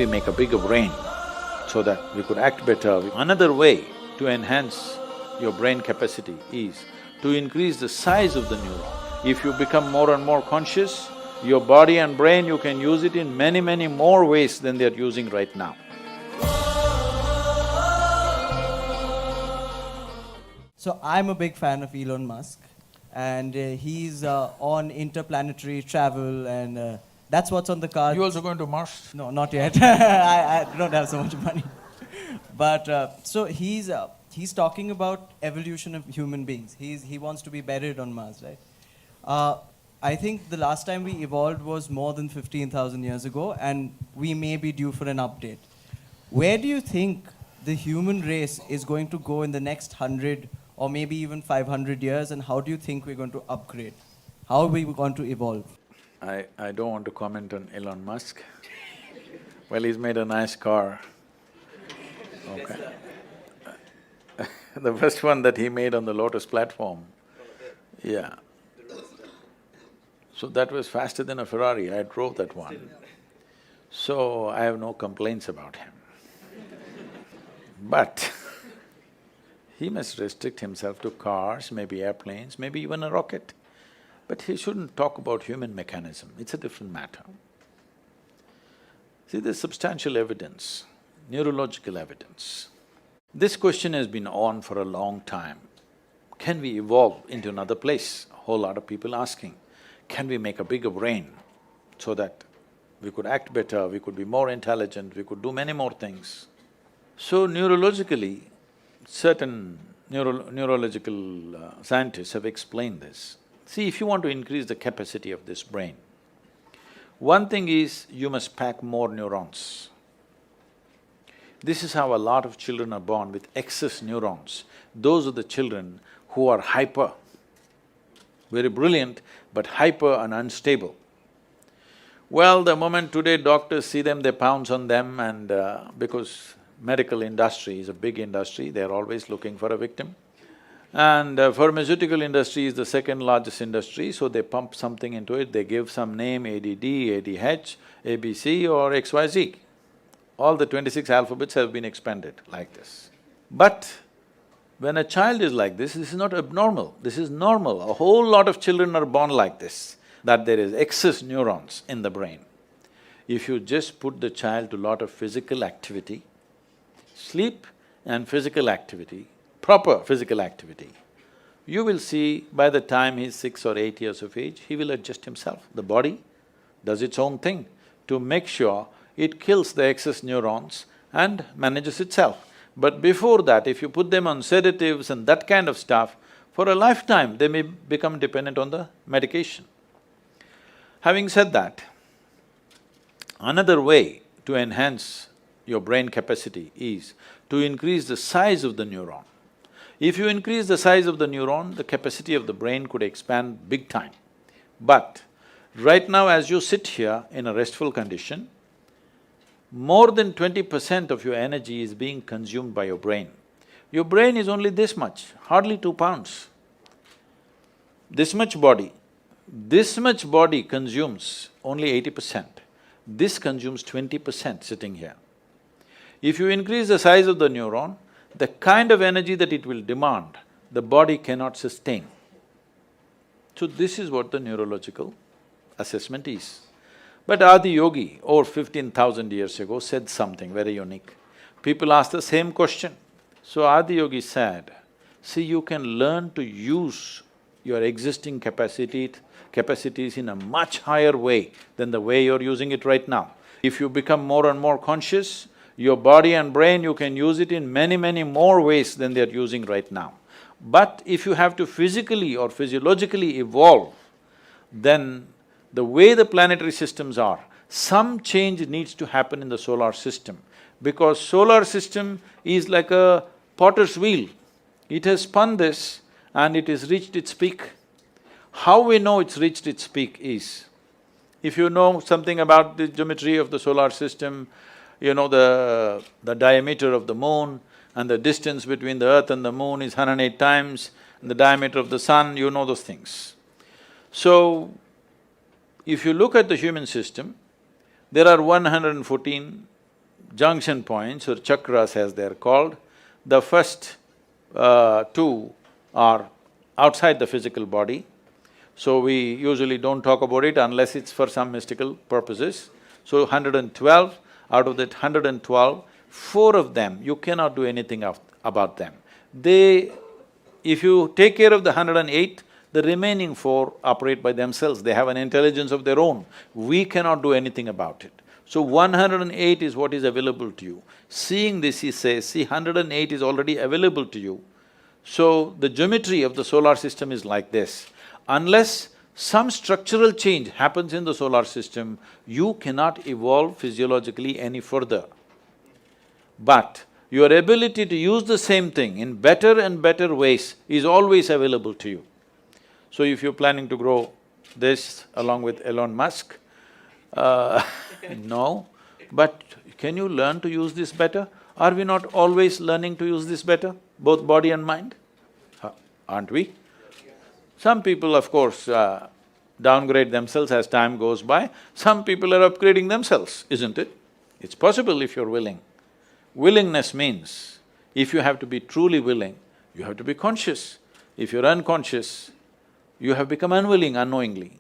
we make a bigger brain so that we could act better? Another way to enhance your brain capacity is to increase the size of the neuron. If you become more and more conscious, your body and brain, you can use it in many, many more ways than they're using right now. So I'm a big fan of Elon Musk, and he's on interplanetary travel, and that's what's on the cards. You also going to Mars? No, not yet. I don't have so much money. But so he's talking about evolution of human beings. He wants to be buried on Mars, right? I think the last time we evolved was more than 15,000 years ago, and we may be due for an update. Where do you think the human race is going to go in the next 100 or maybe even 500 years, and how do you think we're going to upgrade? How are we going to evolve? I don't want to comment on Elon Musk. Well, he's made a nice car. Okay. The first one that he made on the Lotus platform, yeah. So that was faster than a Ferrari, I drove that one. So I have no complaints about him. But he must restrict himself to cars, maybe airplanes, maybe even a rocket. But he shouldn't talk about human mechanism, it's a different matter. See, there's substantial evidence, neurological evidence. This question has been on for a long time. Can we evolve into another place? A whole lot of people asking. Can we make a bigger brain so that we could act better, we could be more intelligent, we could do many more things? So neurologically, certain neurological scientists have explained this. See, if you want to increase the capacity of this brain, one thing is you must pack more neurons. This is how a lot of children are born with excess neurons. Those are the children who are hyper, very brilliant, but hyper and unstable. Well, the moment today doctors see them, they pounce on them, and because medical industry is a big industry, they're always looking for a victim. And pharmaceutical industry is the second largest industry, so they pump something into it, they give some name, ADD, ADH, ABC or XYZ. All the 26 alphabets have been expanded like this. But when a child is like this is not abnormal, this is normal. A whole lot of children are born like this, that there is excess neurons in the brain. If you just put the child to a lot of physical activity, sleep and physical activity, proper physical activity, you will see by the time he's 6 or 8 years of age, he will adjust himself. The body does its own thing to make sure it kills the excess neurons and manages itself. But before that, if you put them on sedatives and that kind of stuff, for a lifetime they may become dependent on the medication. Having said that, another way to enhance your brain capacity is to increase the size of the neuron. If you increase the size of the neuron, the capacity of the brain could expand big time. But right now as you sit here in a restful condition, more than 20% of your energy is being consumed by your brain. Your brain is only this much, hardly 2 pounds. This much body consumes only 80%. This consumes 20% sitting here. If you increase the size of the neuron, the kind of energy that it will demand, the body cannot sustain. So this is what the neurological assessment is. But Adi Yogi, over 15,000 years ago, said something very unique. People asked the same question. So Adi Yogi said, see, you can learn to use your existing capacities in a much higher way than the way you're using it right now. If you become more and more conscious, your body and brain, you can use it in many, many more ways than they're using right now. But if you have to physically or physiologically evolve, then the way the planetary systems are, some change needs to happen in the solar system, because solar system is like a potter's wheel. It has spun this and it has reached its peak. How we know it's reached its peak is, if you know something about the geometry of the solar system, you know the diameter of the moon and the distance between the earth and the moon is 108 times, and the diameter of the sun, you know those things. So, if you look at the human system, there are 114 junction points or chakras as they're called. The first two are outside the physical body, so we usually don't talk about it unless it's for some mystical purposes. So 112, out of that 112, 4 of them, you cannot do anything about them. If you take care of the 108, the remaining 4 operate by themselves, they have an intelligence of their own. We cannot do anything about it. So 108 is what is available to you. Seeing this, he says, see, 108 is already available to you. So the geometry of the solar system is like this. Unless some structural change happens in the solar system, you cannot evolve physiologically any further. But your ability to use the same thing in better and better ways is always available to you. So if you're planning to grow this along with Elon Musk, no, but can you learn to use this better? Are we not always learning to use this better, both body and mind? Aren't we? Some people, of course, downgrade themselves as time goes by. Some people are upgrading themselves, isn't it? It's possible if you're willing. Willingness means, if you have to be truly willing, you have to be conscious. If you're unconscious, you have become unwilling unknowingly.